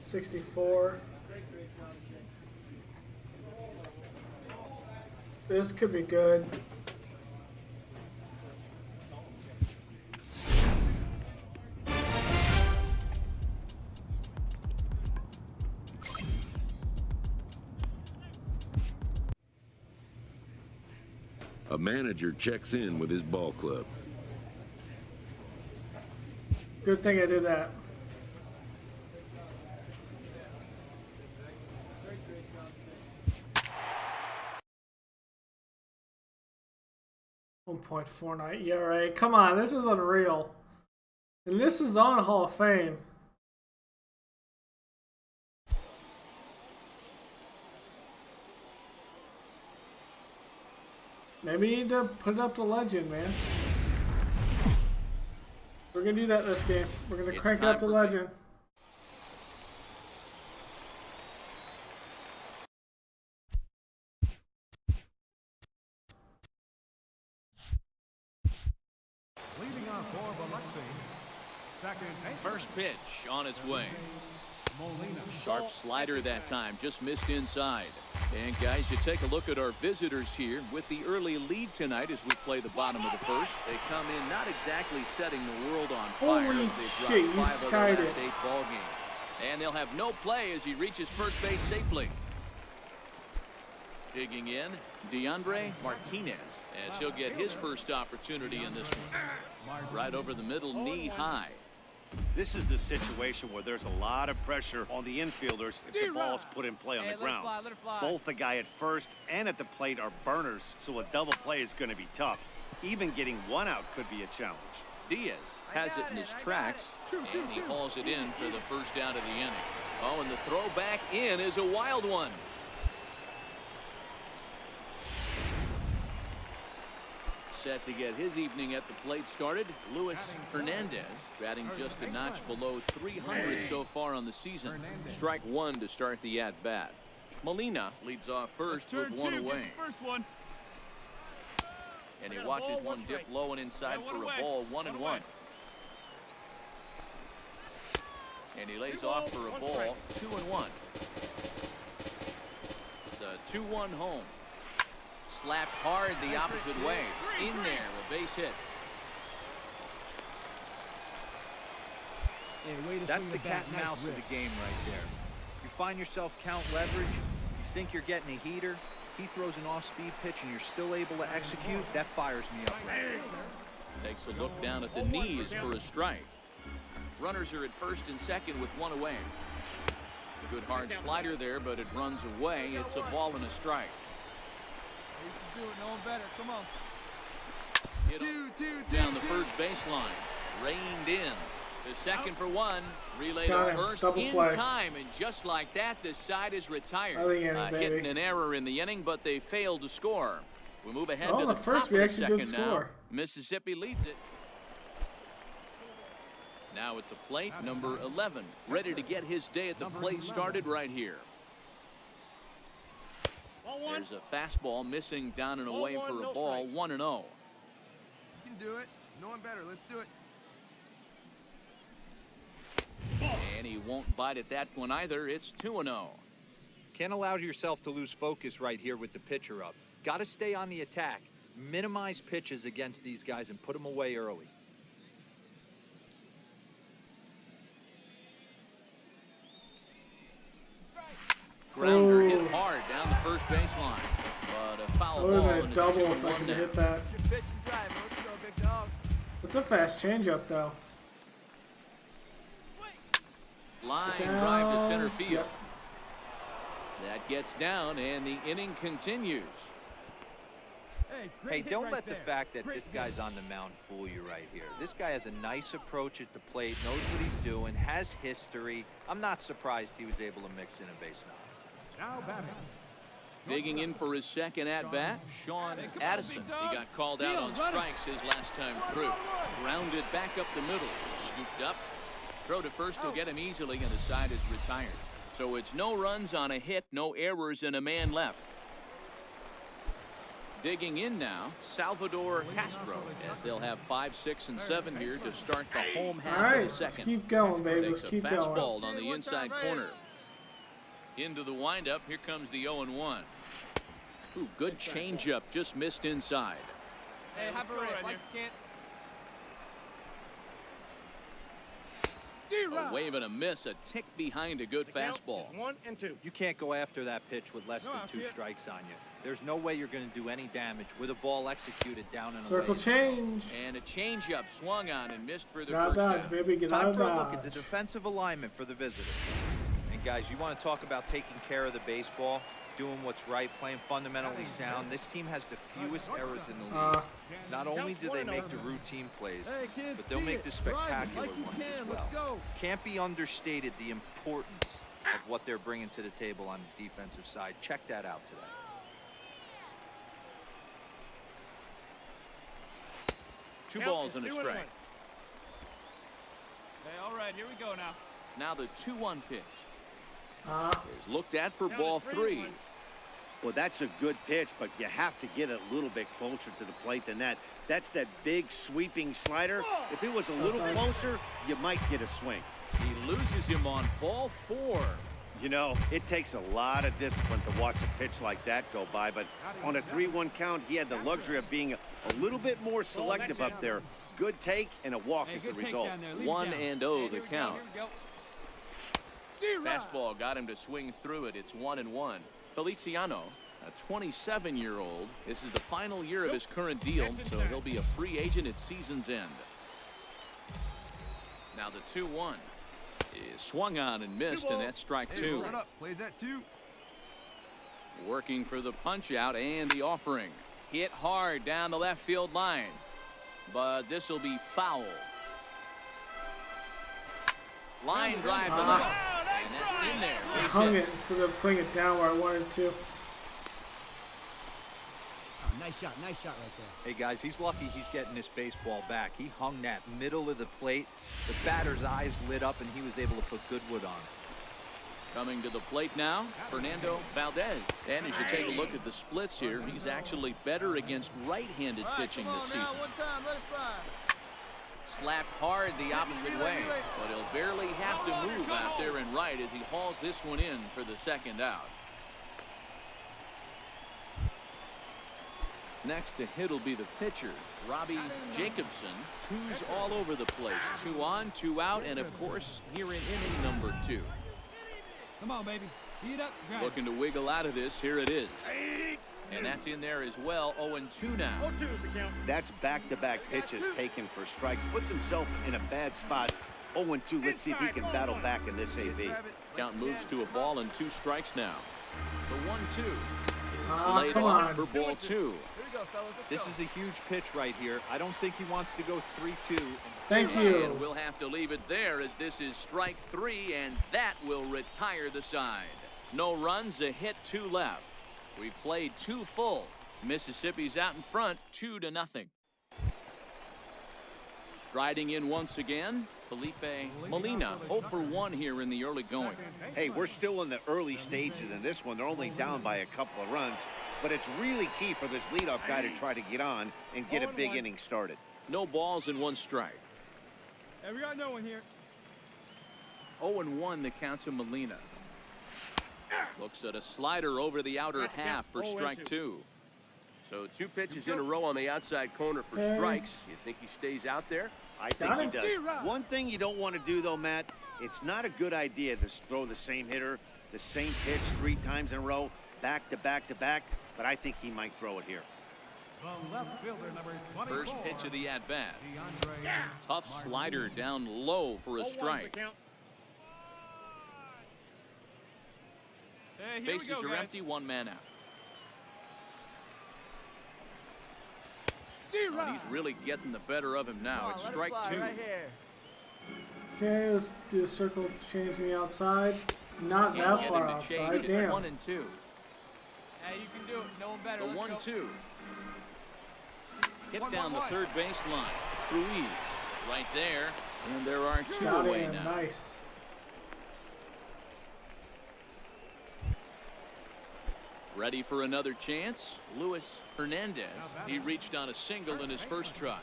64. This could be good. A manager checks in with his ball club. Good thing I did that. .49 ERA. Come on, this is unreal. And this is on Hall of Fame. Maybe you need to put up the legend, man. We're gonna do that this game. We're gonna crank up the legend. First pitch on its way. Sharp slider that time, just missed inside. And guys, you take a look at our visitors here with the early lead tonight as we play the bottom of the first. They come in not exactly setting the world on fire. Holy They've shit, you dropped 5 of skied the it. last 8 ball games. And they'll have no play as he reaches first base safely. Digging in, DeAndre Martinez as he'll get his first opportunity in this one. Right over the middle, knee high. This is the situation where there's a lot of pressure on the infielders if the ball's put in play on the ground. Both the guy at first and at the plate are burners, so a double play is going to be tough. Even getting one out could be a challenge. Diaz has it in his tracks, and he hauls it in for the first out of the inning. Oh, and the throw back in is a wild one. Set to get his evening at the plate started, Luis Hernandez, batting just a notch below 300 so far on the season. Strike one to start the at-bat. Molina leads off first with one away. And he watches one dip low and inside for a ball, 1-1. And he lays off for a ball, 2-1. The 2-1 home. Slapped hard the opposite way. In there, a base hit. That's the cat and mouse of the game right there. You find yourself count leverage, you think you're getting a heater, he throws an off-speed pitch and you're still able to execute, that fires me up right there. Takes a look down at the knees for a strike. Runners are at first and second with one away. Good hard slider there, but it runs away. It's a ball and a strike. Do it, no one better. Come on. Down the first baseline. Reined in. The second for one. Relay to first in time. And just like that, the side is retired. Hitting an error in the inning, but they failed to score. We move ahead to the first. We actually did score. Mississippi leads it. Now at the plate, number 11. Ready to get his day at the plate started right here. There's a fastball missing down and away for a ball, 1-0. You can do it. No one better. Let's do it. And he won't bite at that one either. It's 2-0. Can't allow yourself to lose focus right here with the pitcher up. Got to stay on the attack. Minimize pitches against these guys and put them away early. Grounder hit hard down the first baseline, but a foul ball. A double if I could hit that. It's a fast changeup, though. Line drive to center field. Yep. That gets down, and the inning continues. Hey, don't let the fact that this guy's on the mound fool you right here. This guy has a nice approach at the plate, knows what he's doing, has history. I'm not surprised he was able to mix in a base knock. Digging in for his second at-bat, Sean Addison. He got called out on strikes his last time through. Grounded back up the middle. Scooped up. Throw to first will get him easily, and the side is retired. So it's no runs on a hit, no errors, and a man left. digging in now, Salvador Castro, as they'll have 5, 6, and 7 here to start the home half All right, of the let's second. keep going, baby. Let's Takes a keep fastball going. on the inside corner. Into the windup. Here comes the 0-1. Ooh, good changeup, just missed inside. Hey, have a rip, like you can't. A wave and a miss, a tick behind a good fastball. 1 and 2. You can't go after that pitch with less than 2 strikes on you. There's no way you're going to do any damage with a ball executed down and away. Circle change. And a changeup swung on and missed for the Get out of first dodge, out. baby. Get out Time of for a look at the dodge. defensive alignment for the visitors. And guys, you want to talk about taking care of the baseball, doing what's right, playing fundamentally sound. This team has the fewest errors in the league. Not only do they make the routine plays, but they'll make the spectacular ones as well. Can't be understated the importance of what they're bringing to the table on the defensive side. Check that out today. Two balls and a strike. Hey, all right, here we go now. Now the 2-1 pitch. Is looked at for ball 3. Well, that's a good pitch, but you have to get a little bit closer to the plate than that. That's that big sweeping slider. If it was a little closer, you might get a swing. He loses him on ball 4. You know, it takes a lot of discipline to watch a pitch like that go by, but on a 3-1 count, he had the luxury of being a little bit more selective up there. Good take and a walk is the result. 1-0 the count. Fastball got him to swing through it. It's 1-1. Feliciano, a 27-year-old. This is the final year of his current deal, so he'll be a free agent at season's end. Now the 2-1 is swung on and missed, and that's strike 2. Plays that 2. Working for the punch out and the offering. Hit hard down the left field line, but this will be foul. Line drive to left, and that's in there. I Base hung hit. it instead of putting it down where I wanted to. Oh, nice shot right there. Hey guys, he's lucky he's getting this baseball back. He hung that middle of the plate. The batter's eyes lit up and he was able to put Goodwood on. Coming to the plate now, Fernando Valdez. And as you take a look at the splits here, he's actually better against right-handed pitching this season. One time, let it fly. Slapped hard the opposite way, but he'll barely have to move out there and right as he hauls this one in for the second out. Next to hit will be the pitcher, Robbie Jacobson. 2's all over the place. 2 on, 2 out, and of course here in inning number 2. Come on, baby. See it up. Drive. Looking to wiggle out of this. Here it is. And that's in there as well. 0-2 now. 0-2 is the count. That's back-to-back pitches taken for strikes. Puts himself in a bad spot. 0-2. Let's see if he can battle back in this AB. Count moves to a ball and 2 strikes now. The 1-2 Ah, laid come off on. for ball 2. Here we go, fellas. Let's This go. is a huge pitch right here. I don't think he wants to go 3-2. Thank And you. we'll have to leave it there as this is strike 3, and that will retire the side. No runs, a hit, 2 left. We've played 2 full. Mississippi's out in front, 2-0. Striding in once again, Felipe Molina, 0 for 1 here in the early going. Hey, we're still in the early stages in this one. They're only down by a couple of runs, but it's really key for this leadoff guy to try to get on and get a big inning started. No balls and 1 strike. Hey, we got no one here. 0-1 the count to Molina. Looks at a slider over the outer half for strike 2. So 2 pitches in a row on the outside corner for strikes. You think he stays out there? I think he does. One thing you don't want to do, though, Matt, it's not a good idea to throw the same hitter, the same pitch 3 times in a row, back to back to back, but I think he might throw it here. The left fielder, number 24. First pitch of the at-bat. Tough slider down low for a strike. Hey, here we Bases go, are guys. empty, 1 man out. Oh, he's really getting the better of him now. It's strike 2. Okay, let's do a circle change on the outside. Not Can't that get far him to change outside. it. Damn. 1-2. Hey, you can do it. No one better. The Let's go. 1-2. Hit down the third baseline. Ruiz right there. And there are 2 Got away in. now. Nice. Ready for another chance? Luis Hernandez. He reached on a single in his first try.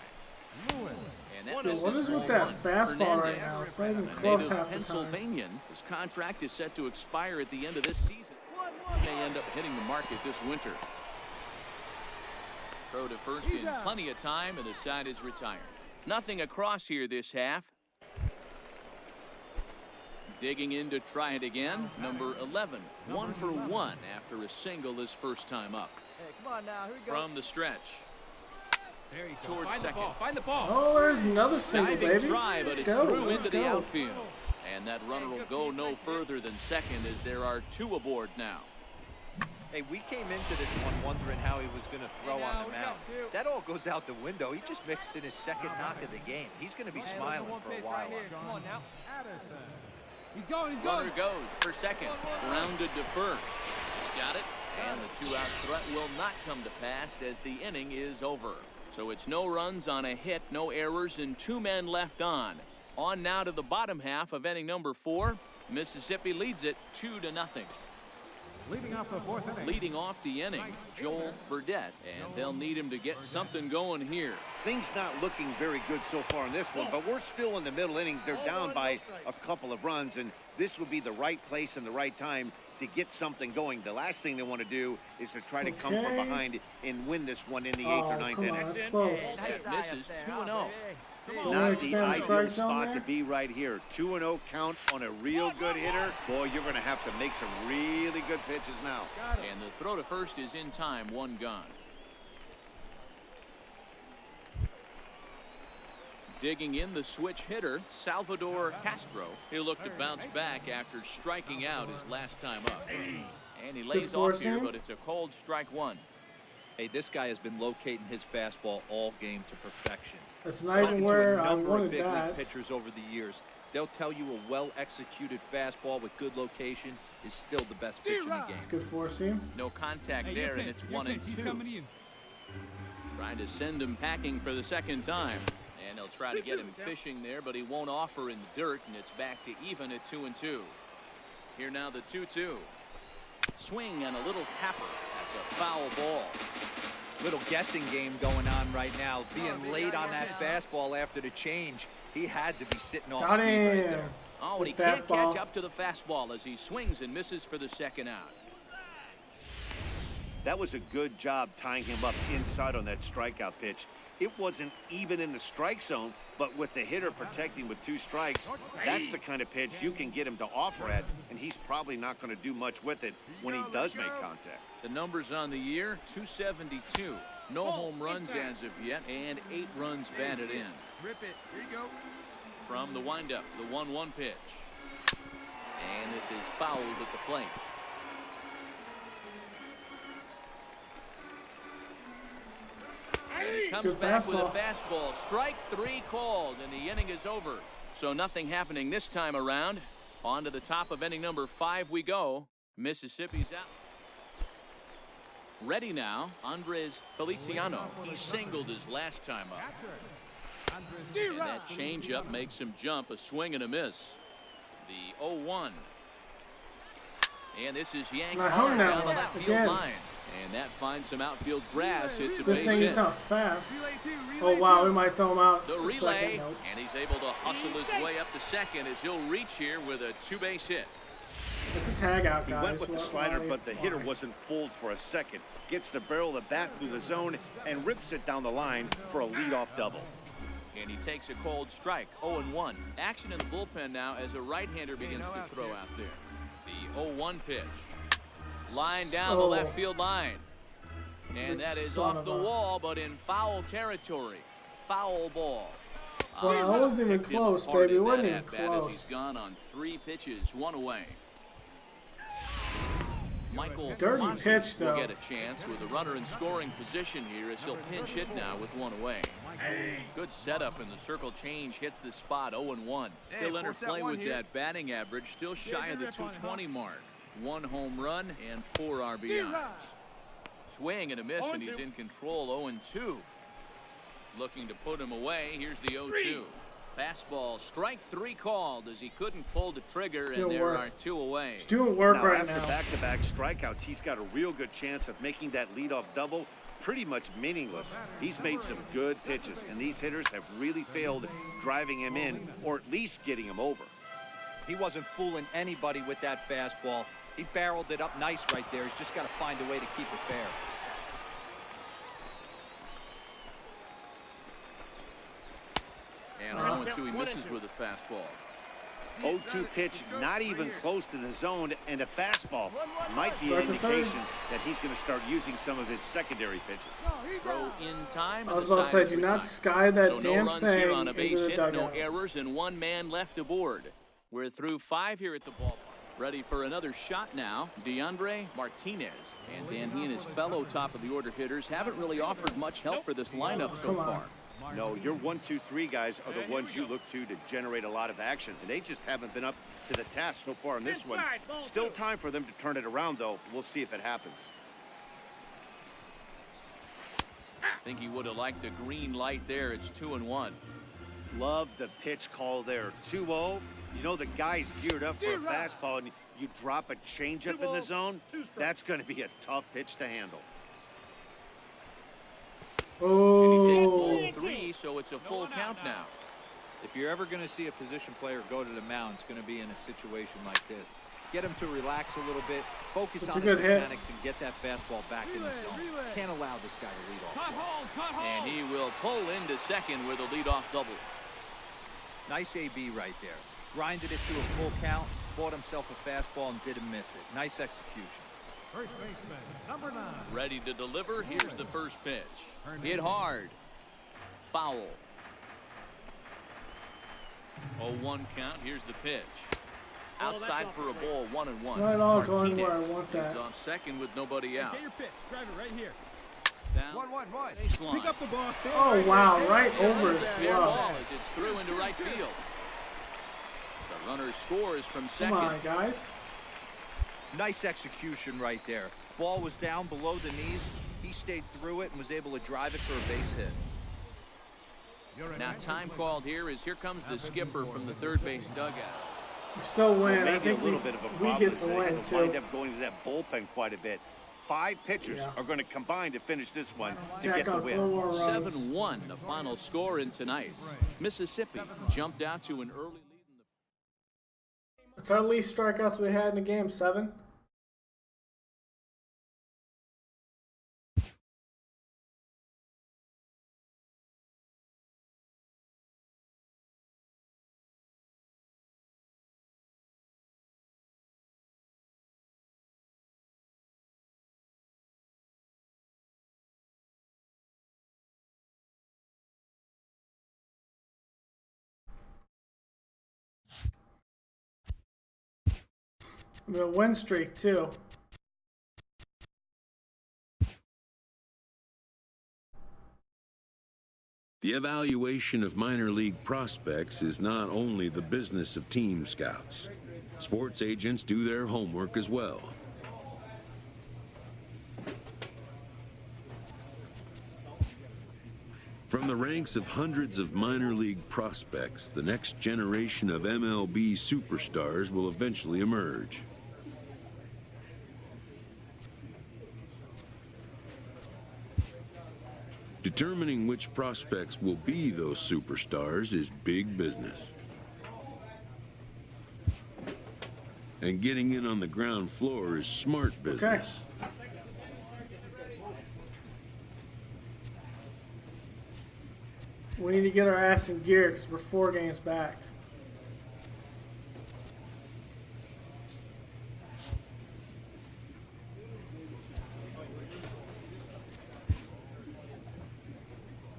And that Dude, what is with that fastball right now? It's not even close half the time. Pennsylvanian. His contract is set to expire at the end of this season. May end up hitting the market this winter. Throw to first in plenty of time, and the side is retired. Nothing across here this half. Digging in to try it again. Number 11. 1 for 1 after a single his first time up. Hey, come on now. Here we go. From the stretch. There you Towards Find second. the ball. Find the ball. Oh, there's another single, Diving baby. try, but Let's it's go. through Let's into the go. outfield. And that runner will go no further than second as there are 2 aboard now. Hey, we came into this one wondering how he was going to throw on the mound. That all goes out the window. He just mixed in his second knock of the game. He's going to be smiling for a while. Come on now. He's going. He's going. Runner goes for second. Grounded to first. He's got it. And the 2-out threat will not come to pass as the inning is over. So it's no runs on a hit, no errors, and 2 men left on. On now to the bottom half of inning number 4. Mississippi leads it 2-0. Leading off the 4th inning. Leading off the inning, Joel Burdette, and they'll need him to get something going here. Things not looking very good so far in this one, but we're still in the middle innings. They're down by a couple of runs, and this would be the right place and the right time to get something going. The last thing they want to do is to try to come from behind and win this one in the 8th or 9th inning. That's close. That misses 2-0. Not the ideal spot to be right here. 2-0 count on a real good hitter. Boy, you're going to have to make some really good pitches now. And the throw to first is in time, 1 gone. Digging in the switch hitter, Salvador Castro. He'll look to bounce back after striking out his last time up. And he lays off here, but it's a cold strike 1. Hey, this guy has been locating his fastball all game to perfection. That's not even where I wanted big that. league pitchers over the years. They'll tell you a well-executed fastball with good location is still the best pitch in the game. Good four seam. No contact there, and it's 1-2. Trying to send him packing for the second time. And they'll try to get him fishing there, but he won't offer in the dirt, and it's back to even at 2-2. Here now the 2-2. Swing and a little tapper. That's a foul ball. Little guessing game going on right now. Being late on that fastball after the change, he had to be sitting off speed right there. Oh, and he can't catch up to the fastball as he swings and misses for the second out. That was a good job tying him up inside on that strikeout pitch. It wasn't even in the strike zone, but with the hitter protecting with 2 strikes, that's the kind of pitch you can get him to offer at, and he's probably not going to do much with it when he does make contact. The numbers on the year, 272. No home runs as of yet, and 8 runs batted in. Rip it. Here you go. From the windup, the 1-1 pitch. And this is fouled at the plate. And he comes back with a fastball. Strike 3 called, and the inning is over. So nothing happening this time around. On to the top of inning number 5 we go. Mississippi's out. Ready now, Andres Feliciano. He singled his last time up. And that changeup makes him jump, a swing and a miss. The 0-1. And this is yanked down the left field line. And that finds some outfield grass. It's a base hit. Good thing he's not fast. Oh, wow, we might throw him out. The relay, and he's able to hustle his way up to second as he'll reach here with a 2-base hit. It's a tag out, guys. He went with the slider, but the hitter wasn't fooled for a second. Gets the barrel of the bat through the zone and rips it down the line for a leadoff double. And he takes a cold strike, 0-1. Action in the bullpen now as a right-hander begins to throw out there. The 0-1 pitch. Line down the left field line. And that is off the wall, but in foul territory. Foul ball. Well, I wasn't even close, baby. It wasn't even close. As he's gone on 3 pitches, 1 away. Michael Dirty pitch, though. Will get a chance with a runner in scoring position here as he'll pinch hit now with 1 away. Good setup, and the circle change hits the spot, 0-1. He'll enter play with that batting average, still shy of the 220 mark. 1 home run and 4 RBIs. Swing and a miss, and he's in control, 0-2. Looking to put him away. Here's the 0-2. Fastball, strike 3 called as he couldn't pull the trigger, Still and there work. are 2 away. He's doing work Now, right after now. back-to-back strikeouts, he's got a real good chance of making that leadoff double pretty much meaningless. He's made some good pitches, and these hitters have really failed driving him in or at least getting him over. He wasn't fooling anybody with that fastball. He barreled it up nice right there. He's just got to find a way to keep it fair. And 0-2, he misses with a fastball. 0-2 pitch, not even close to the zone, and a fastball might be an indication that he's going to start using some of his secondary pitches. Throw in time. I was about to say, do not sky that so damn no runs thing here on a base into the hit, dugout. no errors, and 1 man left aboard. We're through 5 here at the ballpark. Ready for another shot now, DeAndre Martinez. And Dan, he and his fellow top-of-the-order hitters haven't really offered much help for this lineup so far. No, your 1, 2, 3 guys are the ones you look to generate a lot of action, and they just haven't been up to the task so far in this one. Still time for them to turn it around, though. We'll see if it happens. I think he would have liked the green light there. It's 2-1. Love the pitch call there. 2-0. You know the guy's geared up for a fastball, and you drop a changeup in the zone. That's going to be a tough pitch to handle. And he takes Oh, ball 3, so it's a full count now. If you're ever going to see a position player go to the mound, it's going to be in a situation like this. Get him to relax a little bit, focus That's on a his good hit. mechanics, and get that fastball back in the zone. Can't allow this guy to lead off. And he will pull into second with a leadoff double. Nice AB right there. Grinded it to a full count, bought himself a fastball, and didn't miss it. Nice execution. First baseman, number 9. Ready to deliver. Here's the first pitch. Hit hard. Foul. 0-1 count. Here's the pitch. Outside for a ball, 1-1. it's not all going where I want Leads that. off second with nobody out. Get your pitch. Drive it right here. Down 1-1. baseline. Pick up the ball. Stand Oh, right wow, there, right stand over there. his Fair glove. ball as it's through into right field. The runner scores from Come second. on, guys. Nice execution right there. Ball was down below the knees. He stayed through it and was able to drive it for a base hit. Now time called here as here comes the skipper from the third base dugout. We still win. I Maybe a think little bit of a we problem get is the they win, had to wind too. up going to that bullpen quite a bit. 5 pitchers are going to combine to finish this one to Jack get the on 4 win. more runs. 7-1, the final score in tonight's. Mississippi jumped out to an early lead in the It's our least strikeouts we had in the game, 7. I'm in a win streak, too. The evaluation of minor league prospects is not only the business of team scouts. Sports agents do their homework as well. From the ranks of hundreds of minor league prospects, the next generation of MLB superstars will eventually emerge. Determining which prospects will be those superstars is big business. And getting in on the ground floor is smart business. We need to get our ass in gear because we're 4 games back.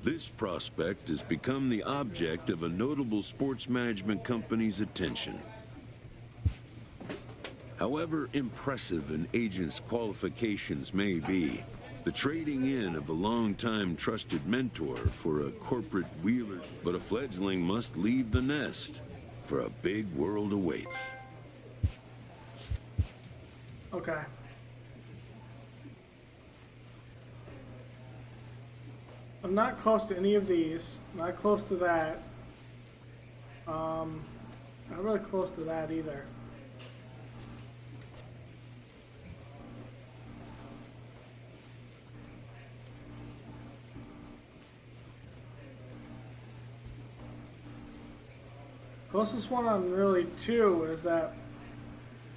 This prospect has become the object of a notable sports management company's attention. However impressive an agent's qualifications may be, the trading in of a long-time trusted mentor for a corporate wheeler, but a fledgling must leave the nest, for a big world awaits. Okay. I'm not close to any of these. Not close to that. Not really close to that either. Closest one on really two is that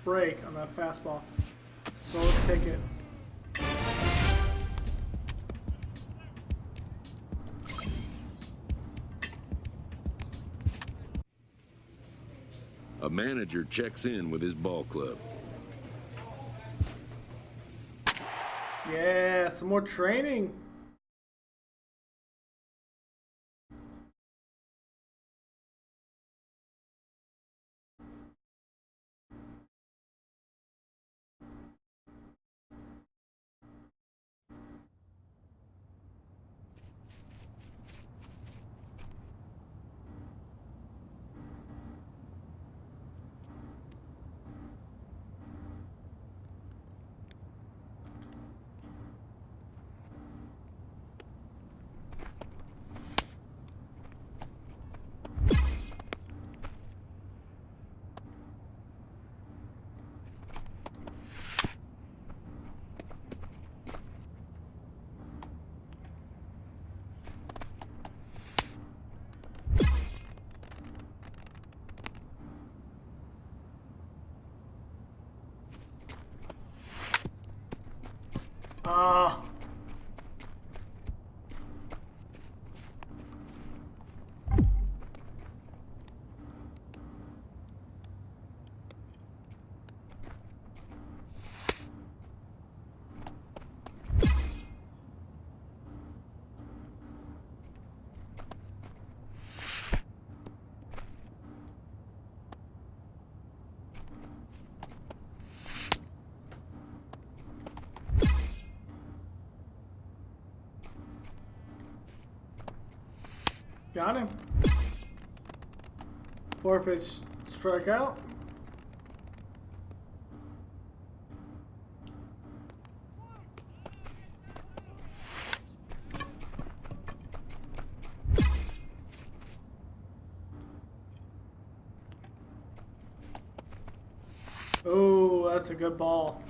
break on that fastball. So let's take it. A manager checks in with his ball club. Yeah, some more training. Ah. Got him. 4-pitch strikeout. Oh, that's a good ball.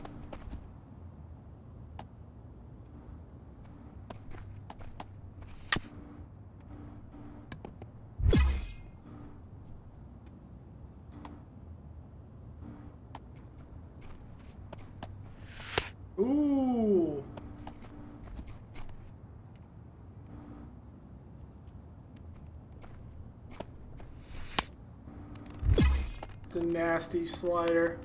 Ooh. The nasty slider.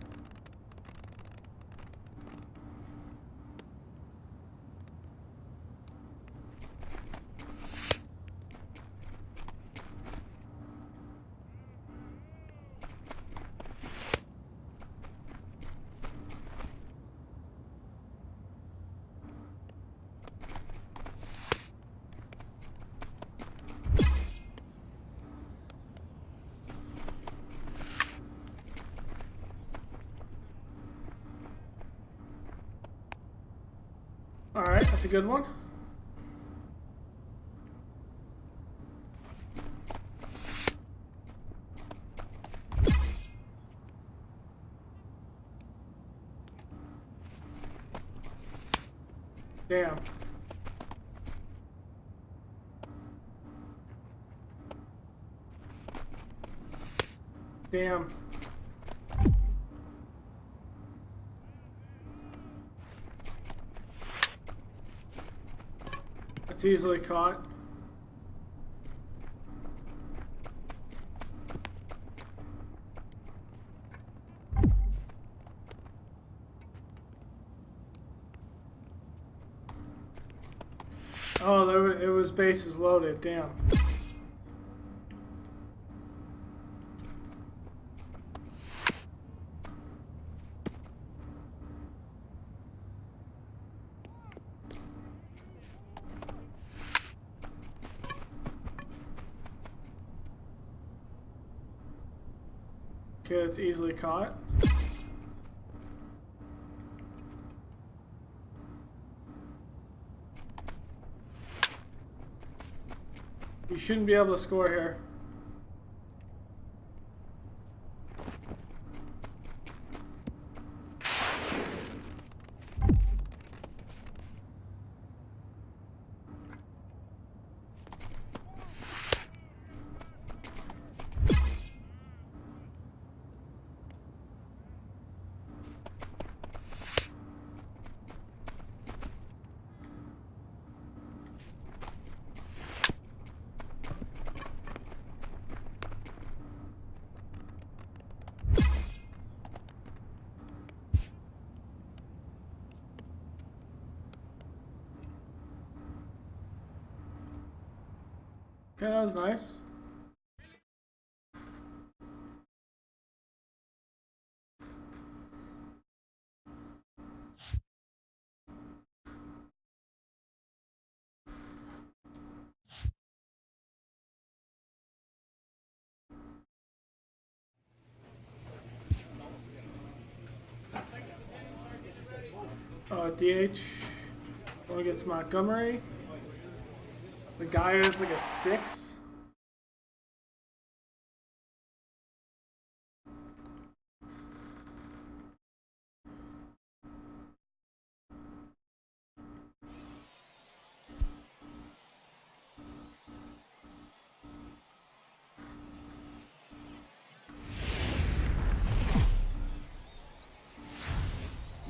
All right, that's a good one. Damn. Damn. It's easily caught. Oh, it was bases loaded. Damn. Okay, it's easily caught. You shouldn't be able to score here. Okay, that was nice. DH going against Montgomery. The guy is like a 6.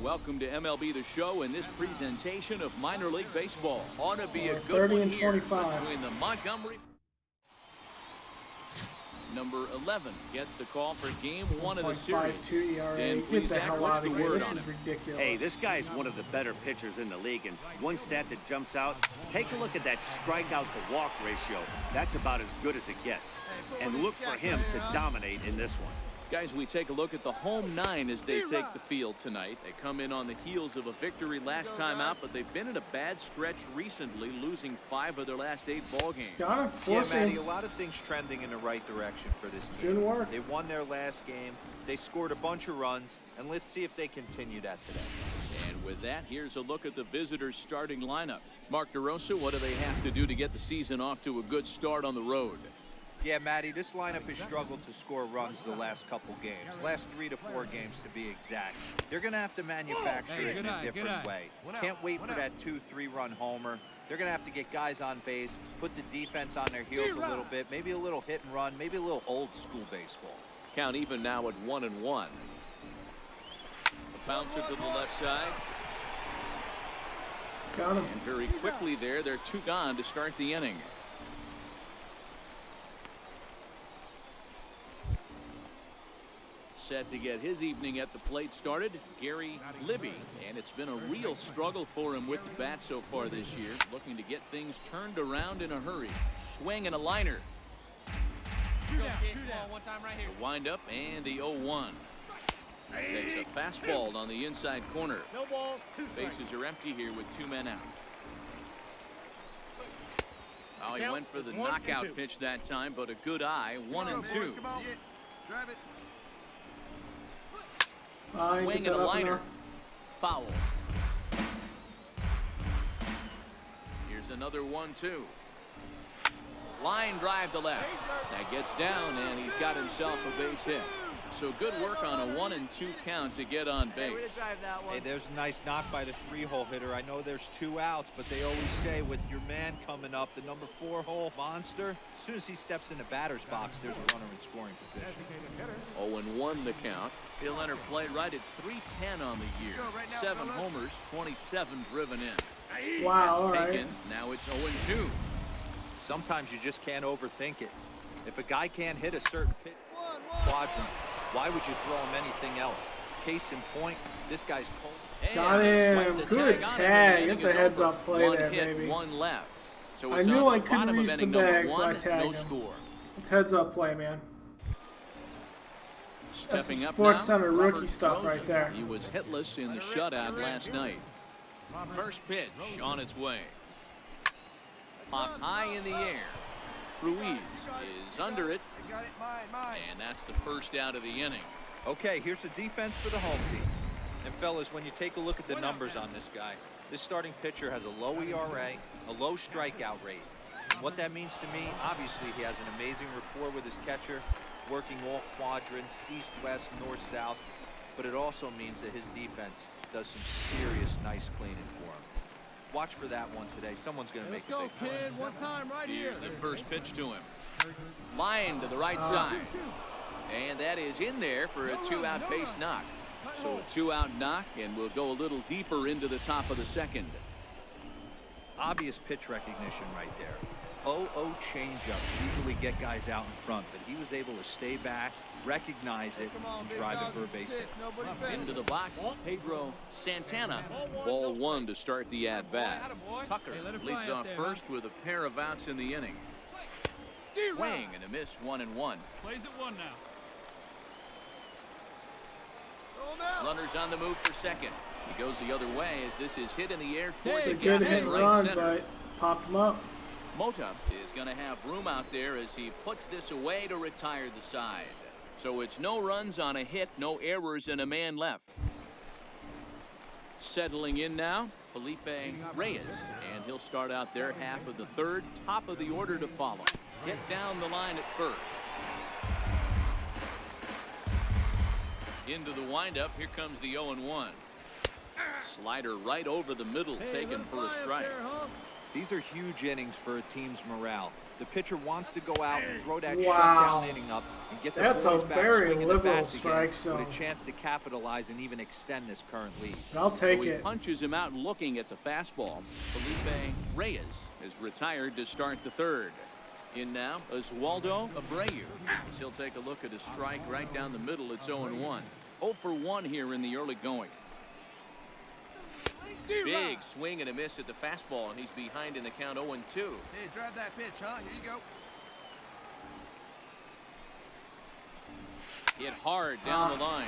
Welcome to MLB The Show and this presentation of minor league baseball. Ought to be a good 30 one and here 25. between the Montgomery. Number 11 gets the call for game 1 of the series. 1.52 ERA. Dan, Get please, the Zach, hell what's out the of here. word This on is him? ridiculous. Hey, this guy's one of the better pitchers in the league, and one stat that jumps out, take a look at that strikeout to walk ratio. That's about as good as it gets. And look for him to dominate in this one. Guys, we take a look at the home 9 as they take the field tonight. They come in on the heels of a victory last time out, but they've been in a bad stretch recently, losing 5 of their last 8 ball games. Got him. Yeah, Force Matty, him. a lot of things trending in the right direction for this team. Didn't work. They won their last game. They scored a bunch of runs, and let's see if they continue that today. And with that, here's a look at the visitors' starting lineup. Mark DeRosa, what do they have to do to get the season off to a good start on the road? Yeah, Matty, this lineup has struggled to score runs the last couple games. Last 3 to 4 games to be exact. They're going to have to manufacture it in a different way. Can't wait for that 2-3 run homer. They're going to have to get guys on base, put the defense on their heels a little bit, maybe a little hit and run, maybe a little old school baseball. Count even now at 1-1. A bouncer to the left side. Got him. And very quickly there, they're 2 gone to start the inning. Set to get his evening at the plate started, Gary Libby, and it's been a real struggle for him with the bat so far this year, looking to get things turned around in a hurry. Swing and a liner. One time right here. The wind up and the 0-1. Takes a fastball on the inside corner. No balls, 2 strikes. Bases are empty here with 2 men out. Oh, he went for the 1 and 2. knockout pitch that time, but a good eye. 1-2. Come on. Drive it. Swing and a liner. Foul. Here's another 1-2. Line drive to left. That gets down, and he's got himself a base hit. So good work on a 1-2 count to get on base. Hey, there's a nice knock by the 3-hole hitter. I know there's 2 outs, but they always say with your man coming up, the number 4-hole monster, as soon as he steps in the batter's box, there's a runner in scoring position. 0-1 the count. He'll enter play right at .310 on the year. 7 homers, 27 driven in. Wow, all That's right. taken. Now it's 0-2. Sometimes you just can't overthink it. If a guy can't hit a certain pitch quadrant, why would you throw him anything else? Case in point, this guy's cold. Got him. Good tag. That's a heads-up play One there, hit, baby. 1 left. So I it's knew on I the couldn't bottom of reach the inning number bag, so I 1, tagged no him. score. It's heads-up play, man. That's some Stepping up Sports now, Center rookie Robert stuff Rosen. right there. He was hitless in the shutout last night. First pitch on its way. Popped high in the air. Ruiz is under it, I got it. Mine. and that's the first out of the inning. Okay, here's the defense for the home team. And fellas, when you take a look at the numbers on this guy, this starting pitcher has a low ERA, a low strikeout rate. What that means to me, obviously he has an amazing rapport with his catcher, working all quadrants, east, west, north, south, but it also means that his defense does some serious nice cleaning for him. Watch for that one today. Someone's going to make a big play. Kid, one time right here. Here's the first pitch to him. Line to the right side. And that is in there for a 2-out base knock. So a 2-out knock, and we'll go a little deeper into the top of the second. Obvious pitch recognition right there. 0-0 changeups usually get guys out in front, but he was able to stay back, recognize it, and drive it for a base hit. Into the box, Pedro Santana. Ball 1 to start the at-bat. Tucker leads off first with a pair of outs in the inning. Swing and a miss, 1-1. Plays at 1 now. Runners on the move for second. He goes the other way as this is hit in the air toward It's the a good gap hit in and right run, center. but popped him up. Mota is going to have room out there as he puts this away to retire the side. So it's no runs on a hit, no errors, and a man left. Settling in now, Felipe Reyes, and he'll start out their half of the third, top of the order to follow. Hit down the line at first. Into the windup, here comes the 0-1. Slider right over the middle, taken for a strike. These are huge innings for a team's morale. The pitcher wants to go out and throw that Wow. shutdown inning up and get the That's boys a back very swinging the liberal bats strike again zone. with a chance to capitalize and even extend this current lead. I'll take So he it. punches him out looking at the fastball. Felipe Reyes is retired to start the third. In now, Oswaldo Abreu. As he'll take a look at a strike right down the middle. It's 0-1. 0 for 1 here in the early going. Big swing and a miss at the fastball, and he's behind in the count 0-2. Hey, drive that pitch, huh? Here you go. Hit hard down the line,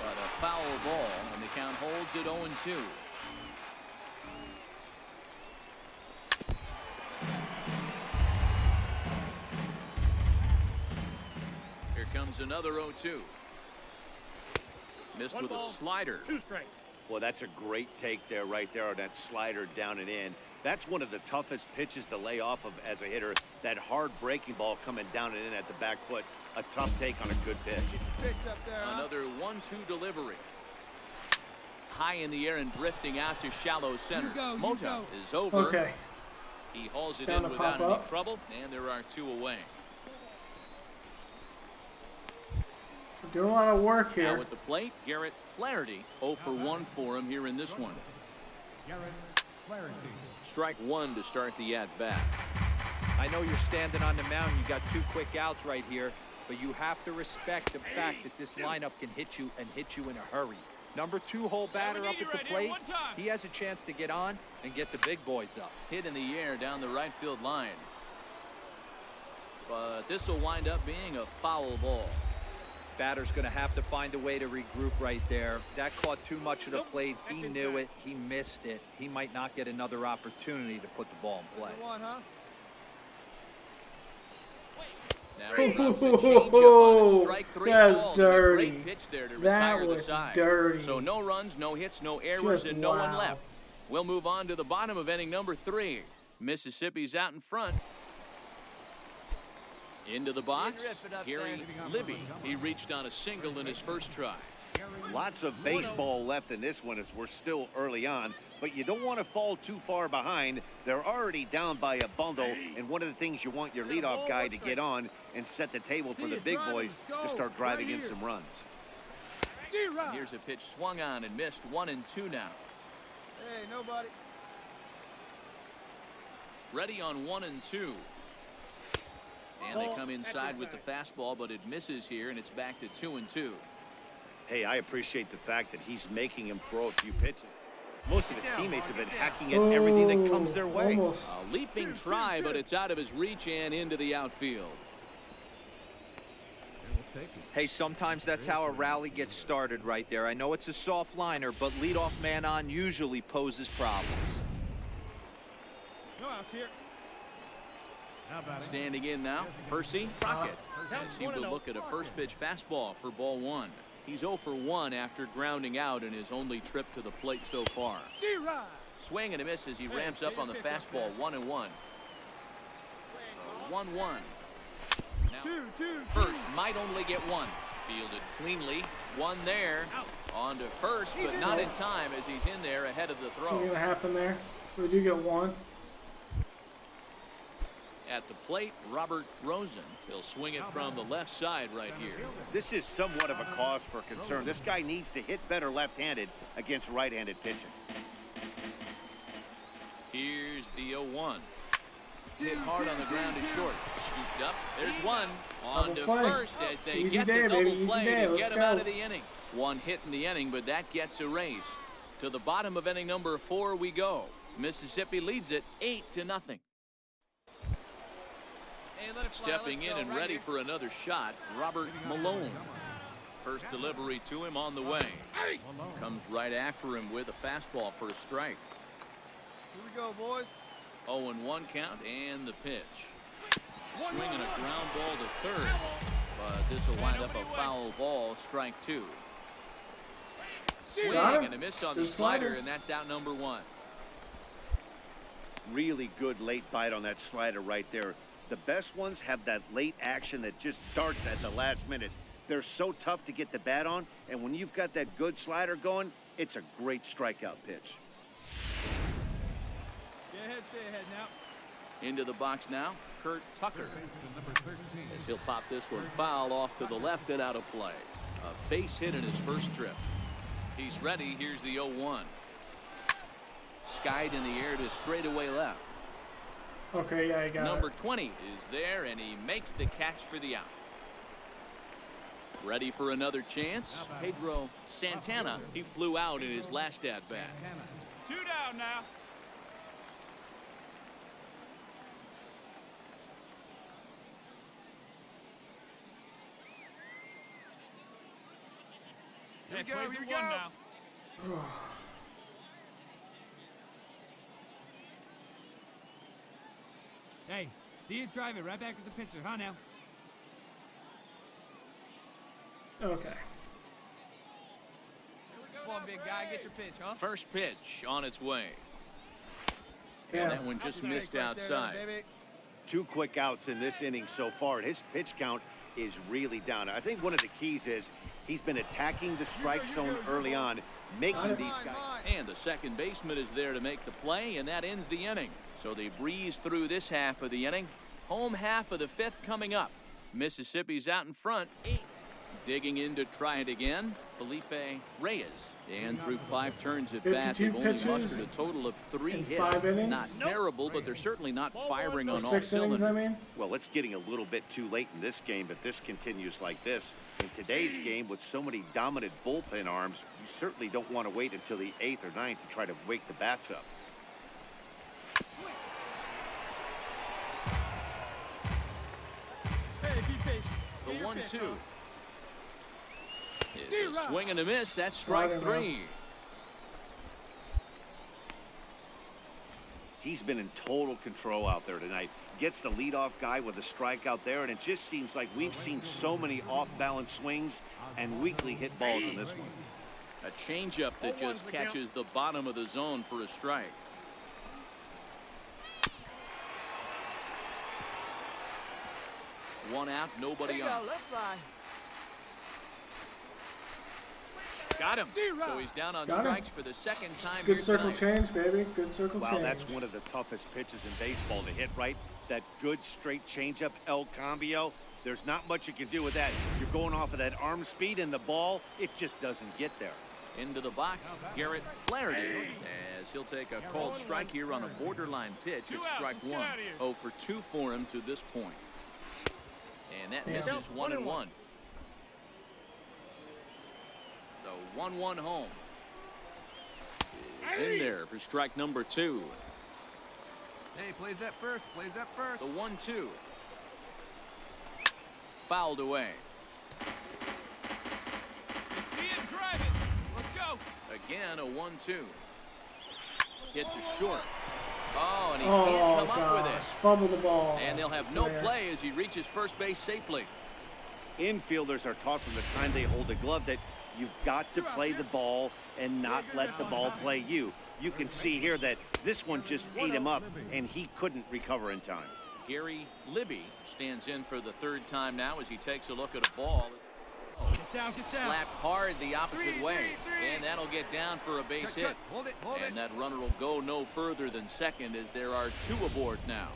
but a foul ball, and the count holds at 0-2. Here comes another 0-2. Missed with a slider. 2 straight. Well, that's a great take there, right there on that slider down and in. That's one of the toughest pitches to lay off of as a hitter. That hard breaking ball coming down and in at the back foot. A tough take on a good pitch. Get your pitch up there, huh? Another 1-2 delivery. High in the air and drifting out to shallow center. Mota is over. Okay. He hauls it Down in to without pop any up. trouble, and there are 2 away. We're doing a lot of work Now here. at the plate, Garrett Flaherty. 0 for 1 for him here in this one. Garrett Flaherty. Strike 1 to start the at-bat. I know you're standing on the mound. You got 2 quick outs right here, but you have to respect the fact that this lineup can hit you and hit you in a hurry. Number 2 hole batter up at the plate. He has a chance to get on and get the big boys up. Hit in the air down the right field line. But this will wind up being a foul ball. Batter's going to have to find a way to regroup right there. That caught too much of the plate. He knew it. He missed it. He might not get another opportunity to put the ball in play. One, huh? Now he drops a changeup on a strike 3 That's ball. dirty. Great pitch there to That retire the was side. dirty. So no runs, no hits, no errors, Just and no one wow. left. We'll move on to the bottom of inning number 3. Mississippi's out in front. Into the box, Gary Libby. He reached on a single in his first try. Lots of baseball left in this one as we're still early on, but you don't want to fall too far behind. They're already down by a bundle, and one of the things you want your leadoff guy to get on and set the table for the big boys to start driving in some runs. Here's a pitch swung on and missed. 1-2 now. Hey, nobody. Ready on 1-2. And they come inside with the fastball, but it misses here, and it's back to 2-2. Hey, I appreciate the fact that he's making him throw a few pitches. Most of his teammates have been hacking at everything that comes their way. Almost. A leaping try, but it's out of his reach and into the outfield. Hey, sometimes that's how a rally gets started right there. I know it's a soft liner, but leadoff man on usually poses problems. No outs here. Standing in now, Percy Crockett. As he will look at a first pitch fastball for ball 1. He's 0 for 1 after grounding out in his only trip to the plate so far. Swing and a miss as he ramps up on the fastball. 1-1. 1-1. Now, first might only get 1. Fielded cleanly. 1 there. On to first, but not in time as he's in there ahead of the throw. What's going to happen there? We do get 1. At the plate, Robert Rosen. He'll swing it from the left side right here. This is somewhat of a cause for concern. This guy needs to hit better left-handed against right-handed pitching. Here's the 0-1. Hit hard on the ground and short. Scooped up. There's 1. On Double to play. first as they Easy get day, the double baby. Easy play day. to Let's get him go. out of the inning. 1 hit in the inning, but that gets erased. To the bottom of inning number 4 we go. Mississippi leads it 8-0. Stepping in and ready for another shot, Robert Malone. First delivery to him on the way. Comes right after him with a fastball for a strike. Here we go, boys. 0-1 count and the pitch. Swinging a ground ball to third, but this will wind up a foul ball, strike 2. Swing and a miss on the slider, and that's out number 1. Really good late bite on that slider right there. The best ones have that late action that just darts at the last minute. They're so tough to get the bat on, and when you've got that good slider going, it's a great strikeout pitch. Stay ahead now. Into the box now, Kurt Tucker. As he'll pop this one foul off to the left and out of play. A base hit in his first trip. He's ready. Here's the 0-1. Skied in the air to straightaway left. Okay, yeah, I got Number it. 20 is there, and he makes the catch for the out. Ready for another chance. Pedro Santana. He flew out in his last at bat. 2 down now. Here we go, Plays here at we 1 go. now. Hey, see you drive it right back to the pitcher, huh now? Okay. Come on, big guy, get your pitch, huh? First pitch on its way. Yeah. And that one just missed outside. 2 quick outs in this inning so far, and his pitch count is really down. I think one of the keys is he's been attacking the strike zone early on, making these guys. And the second baseman is there to make the play, and that ends the inning. So they breeze through this half of the inning. Home half of the 5th coming up. Mississippi's out in front. Digging in to try it again, Felipe Reyes. And through 5 turns at bat, they've only mustered a total of 3 in hits. 5 innings? Not terrible, but they're certainly not firing on all 6 innings, cylinders. I mean? Well, it's getting a little bit too late in this game, but this continues like this. In today's game, with so many dominant bullpen arms, you certainly don't want to wait until the 8th or 9th to try to wake the bats up. Hey, be patient. The 1-2. Is a swing and a miss. That's strike 3. He's been in total control out there tonight. Gets the leadoff guy with a strikeout there, and it just seems like we've seen so many off-balance swings and weakly hit balls in this one. A changeup that just catches the bottom of the zone for a strike. One out, nobody on. Let's fly. Got him. So he's down on Got him. strikes for the second time. Good here circle tonight. change, baby. Good circle Wow, change. that's one of the toughest pitches in baseball to hit, right? That good straight changeup, El Cambio. There's not much you can do with that. You're going off of that arm speed, and the ball, it just doesn't get there. Into the box, Garrett Flaherty, as he'll take a called strike here on a borderline pitch. It's strike 1. 0 for 2 for him to this point. And that misses 1-1. The 1-1 home is in there for strike number 2. Hey, plays that first. Plays that first. The 1-2. Fouled away. See it, drive it. Let's go. Again, a 1-2. Hit to short. Oh, and he Oh, can't come up with gosh. it. Fumble the ball. And they'll have It's no there. play as he reaches first base safely. Infielders are taught from the time they hold the glove that you've got to play the ball and not let the ball play you. You can see here that this one just ate him up, and he couldn't recover in time. Gary Libby stands in for the 3rd time now as he takes a look at a ball. Get down, get down. Slapped hard the opposite way. And that'll get down for a base hit. Hold it, hold And it. that runner will go no further than second as there are 2 aboard now.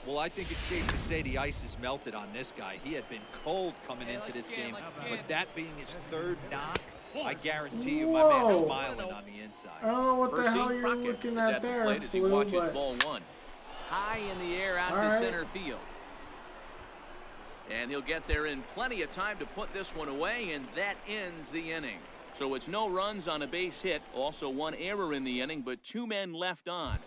Well, I think it's safe to say the ice is melted on this guy. He had been cold coming into this game, but that being his 3rd knock, I guarantee you my man's Whoa. smiling on the inside. I don't know what the Percy hell you're Crockett looking is at at the there, plate as he Blue, watches but ball 1. High in the air out All to right. center field. And he'll get there in plenty of time to put this one away, and that ends the inning. So it's no runs on a base hit, also 1 error in the inning, but 2 men left on.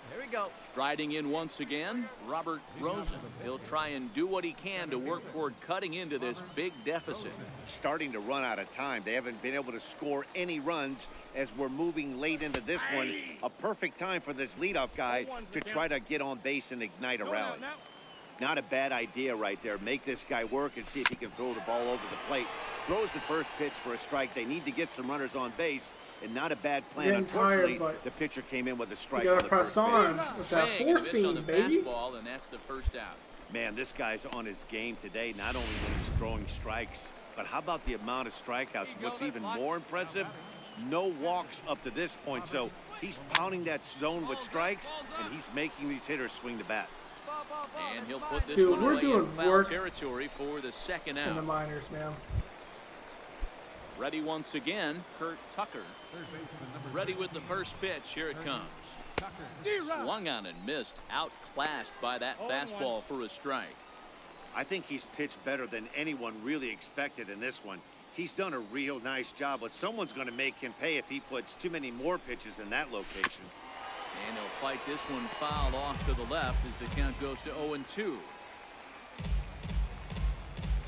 There we go. Striding in once again, Robert Rosen. He'll try and do what he can to work toward cutting into this big deficit. Starting to run out of time. They haven't been able to score any runs as we're moving late into this one. A perfect time for this leadoff guy to try to get on base and ignite a rally. Not a bad idea right there. Make this guy work and see if he can throw the ball over the plate. Throws the first pitch for a strike. They need to get some runners on base, and not a bad plan. Unfortunately, the pitcher came in with a strike. You gotta press on with that four-seam, baby. Fastball, and that's the first out. Man, this guy's on his game today, not only when he's throwing strikes, but how about the amount of strikeouts? What's even more impressive, no walks up to this point. So he's pounding that zone with strikes, and he's making these hitters swing the bat. And he'll put this Dude, one we're away doing in foul work territory for the second out. in the minors, man. Ready once again, Kurt Tucker. Ready with the first pitch. Here it comes. Swung on and missed. Outclassed by that fastball for a strike. I think he's pitched better than anyone really expected in this one. He's done a real nice job, but someone's going to make him pay if he puts too many more pitches in that location. And he'll fight this one foul off to the left as the count goes to 0-2.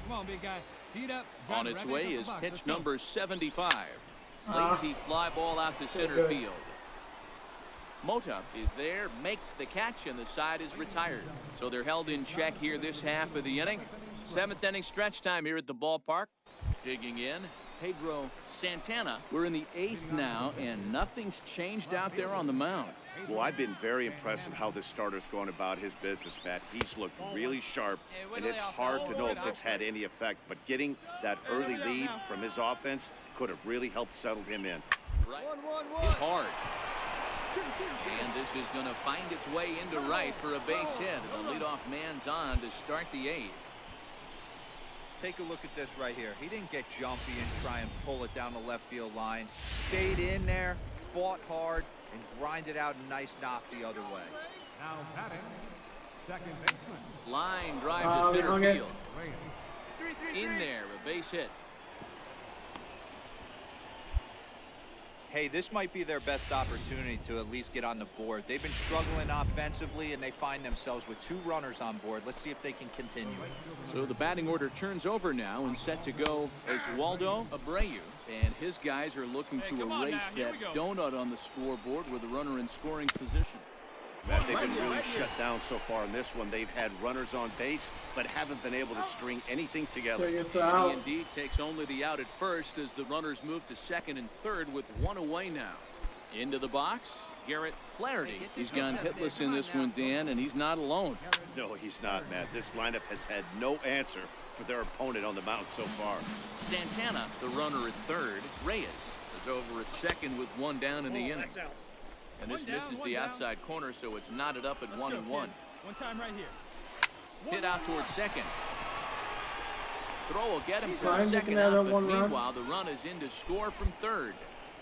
Come on, big guy. See it up. On its way is pitch number 75. Lazy fly ball out to center field. Mota is there, makes the catch, and the side is retired. So they're held in check here this half of the inning. Seventh inning stretch time here at the ballpark. Digging in, Pedro Santana. We're in the eighth now, and nothing's changed out there on the mound. Well, I've been very impressed with how this starter's going about his business, Matt. He's looked really sharp, and it's hard to know if it's had any effect. But getting that early lead from his offense could have really helped settle him in. Right. It's hard. And this is going to find its way into right for a base hit. The leadoff man's on to start the eighth. Take a look at this right here. He didn't get jumpy and try and pull it down the left field line. Stayed in there, fought hard, and grinded out a nice knock the other way. Now batting, second baseman. Line drive to center field. In there, a base hit. Hey, this might be their best opportunity to at least get on the board. They've been struggling offensively, and they find themselves with 2 runners on board. Let's see if they can continue. So the batting order turns over now, and set to go as Waldo Abreu. And his guys are looking to erase that donut on the scoreboard with a runner in scoring position. Matt, they've been really shut down so far in this one. They've had runners on base, but haven't been able to string anything together. He indeed takes only the out at first as the runners move to second and third with 1 away now. Into the box, Garrett Flaherty. He's gone hitless in this one, Dan, and he's not alone. No, he's not, Matt. This lineup has had no answer for their opponent on the mound so far. Santana, the runner at third. Reyes is over at second with 1 down in the inning. And this misses the outside corner, so it's knotted up at 1-1. One time right here. Hit out towards second. Throw will get him for the second out, but meanwhile the run is in to score from third.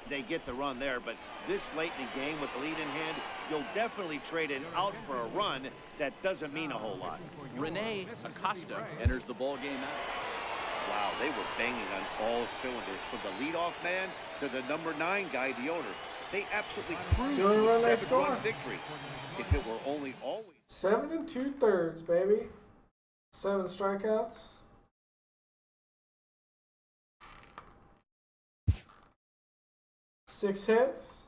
They get the run there, but this late in the game with the lead in hand, you'll definitely trade it out for a run. That doesn't mean a whole lot. Rene Acosta enters the ball game out. Wow, they were banging on all cylinders from the leadoff man to the number 9 guy, the owner. They absolutely cruised to a 7-run victory. If it were only always 7 2/3, baby. 7 strikeouts. Six hits.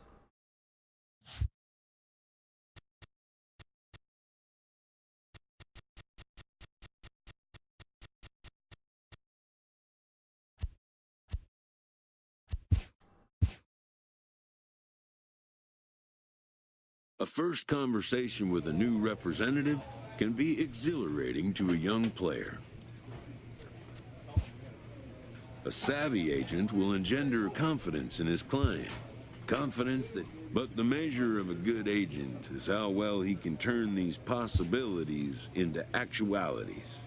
A first conversation with a new representative can be exhilarating to a young player. A savvy agent will engender confidence in his client. Confidence that, but the measure of a good agent is how well he can turn these possibilities into actualities.